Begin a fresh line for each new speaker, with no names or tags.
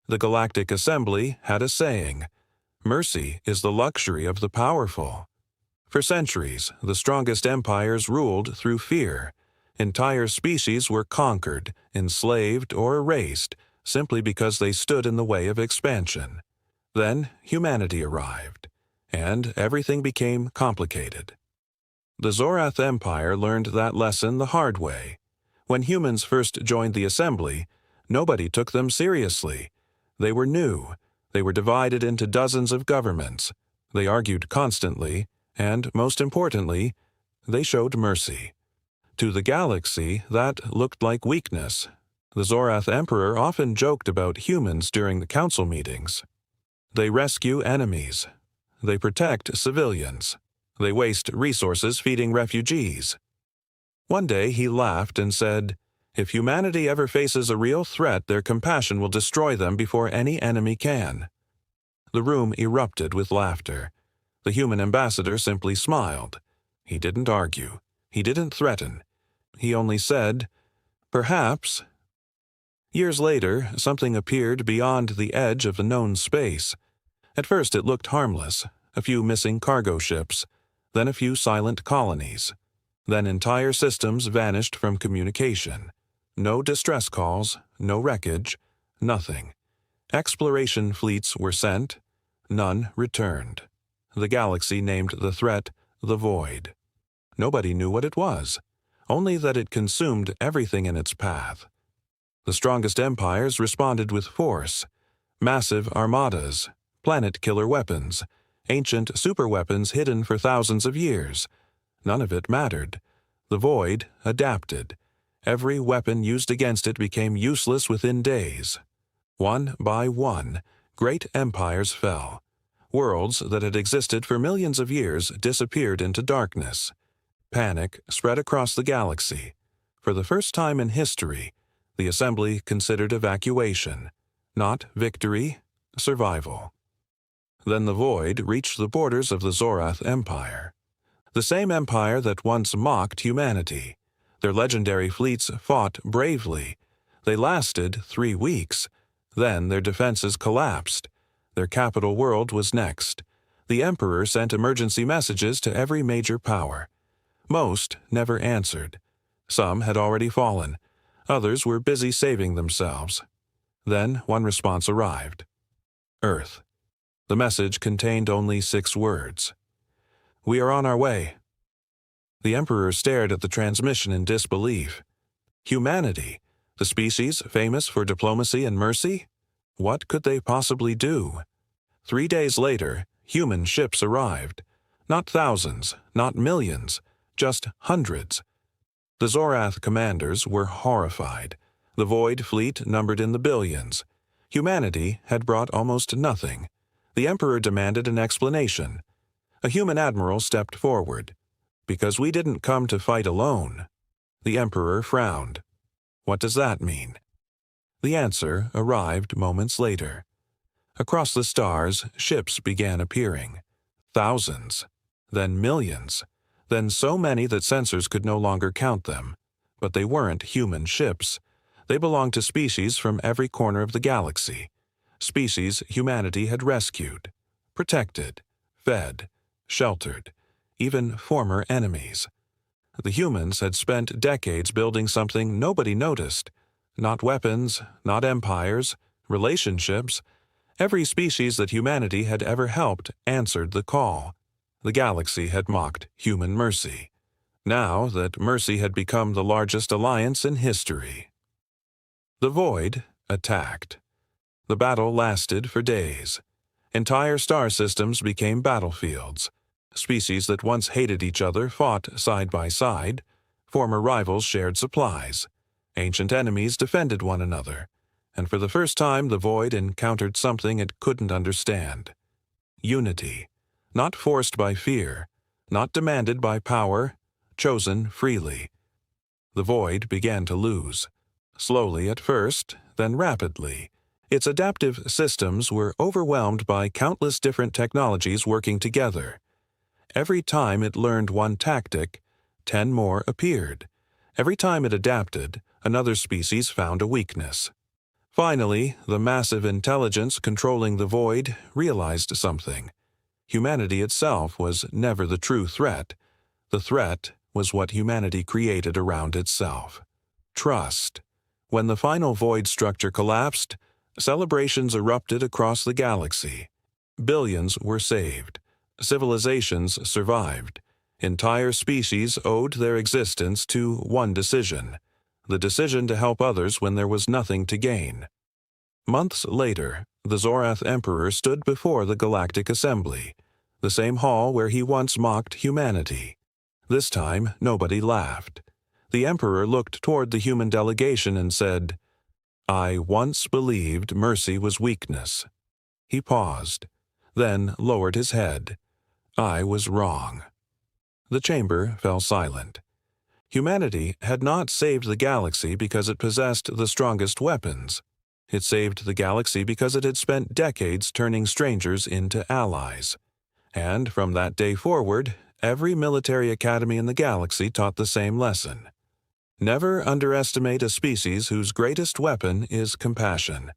The Galactic Assembly had a saying, "Mercy is the luxury of the powerful." For centuries, the strongest empires ruled through fear. Entire species were conquered, enslaved, or erased simply because they stood in the way of expansion. Then humanity arrived, and everything became complicated. The Zorath Empire learned that lesson the hard way. When humans first joined the assembly, nobody took them seriously. They were new. They were divided into dozens of governments. They argued constantly, and, most importantly, they showed mercy. To the galaxy, that looked like weakness. The Zorath Emperor often joked about humans during the council meetings. They rescue enemies. They protect civilians. They waste resources feeding refugees. One day he laughed and said, "If humanity ever faces a real threat, their compassion will destroy them before any enemy can." The room erupted with laughter. The human ambassador simply smiled. He didn't argue. He didn't threaten. He only said, "Perhaps." Years later, something appeared beyond the edge of the known space. At first it looked harmless, a few missing cargo ships, then a few silent colonies. Then entire systems vanished from communication. No distress calls, no wreckage, nothing. Exploration fleets were sent, none returned. The galaxy named the threat the Void. Nobody knew what it was, only that it consumed everything in its path. The strongest empires responded with force, massive armadas, planet-killer weapons, ancient superweapons hidden for thousands of years. None of it mattered. The Void adapted. Every weapon used against it became useless within days. One by one, great empires fell. Worlds that had existed for millions of years disappeared into darkness. Panic spread across the galaxy. For the first time in history, the Assembly considered evacuation, not victory, survival. Then the Void reached the borders of the Zorath Empire. The same empire that once mocked humanity. Their legendary fleets fought bravely. They lasted 3 weeks. Then their defenses collapsed. Their capital world was next. The Emperor sent emergency messages to every major power. Most never answered. Some had already fallen. Others were busy saving themselves. Then one response arrived. Earth. The message contained only 6 words. "We are on our way." The Emperor stared at the transmission in disbelief. Humanity, the species famous for diplomacy and mercy? What could they possibly do? 3 days later, human ships arrived. Not thousands, not millions, just hundreds. The Zorath commanders were horrified. The Void fleet numbered in the billions. Humanity had brought almost nothing. The Emperor demanded an explanation. A human admiral stepped forward. "Because we didn't come to fight alone." The Emperor frowned. "What does that mean?" The answer arrived moments later. Across the stars, ships began appearing. Thousands, then millions, then so many that sensors could no longer count them. But they weren't human ships. They belonged to species from every corner of the galaxy. Species humanity had rescued, protected, fed, sheltered, even former enemies. The humans had spent decades building something nobody noticed. Not weapons, not empires, relationships. Every species that humanity had ever helped answered the call. The galaxy had mocked human mercy. Now that mercy had become the largest alliance in history. The Void attacked. The battle lasted for days. Entire star systems became battlefields. Species that once hated each other fought side by side. Former rivals shared supplies. Ancient enemies defended one another. And for the first time, the Void encountered something it couldn't understand. Unity. Not forced by fear. Not demanded by power. Chosen freely. The Void began to lose. Slowly at first, then rapidly. Its adaptive systems were overwhelmed by countless different technologies working together. Every time it learned one tactic, 10 more appeared. Every time it adapted, another species found a weakness. Finally, the massive intelligence controlling the void realized something. Humanity itself was never the true threat. The threat was what humanity created around itself. Trust. When the final void structure collapsed, celebrations erupted across the galaxy. Billions were saved. Civilizations survived. Entire species owed their existence to one decision: the decision to help others when there was nothing to gain. Months later, the Zorath Emperor stood before the Galactic Assembly, the same hall where he once mocked humanity. This time, nobody laughed. The Emperor looked toward the human delegation and said, "I once believed mercy was weakness." He paused, then lowered his head. "I was wrong." The chamber fell silent. Humanity had not saved the galaxy because it possessed the strongest weapons. It saved the galaxy because it had spent decades turning strangers into allies. And from that day forward, every military academy in the galaxy taught the same lesson. Never underestimate a species whose greatest weapon is compassion.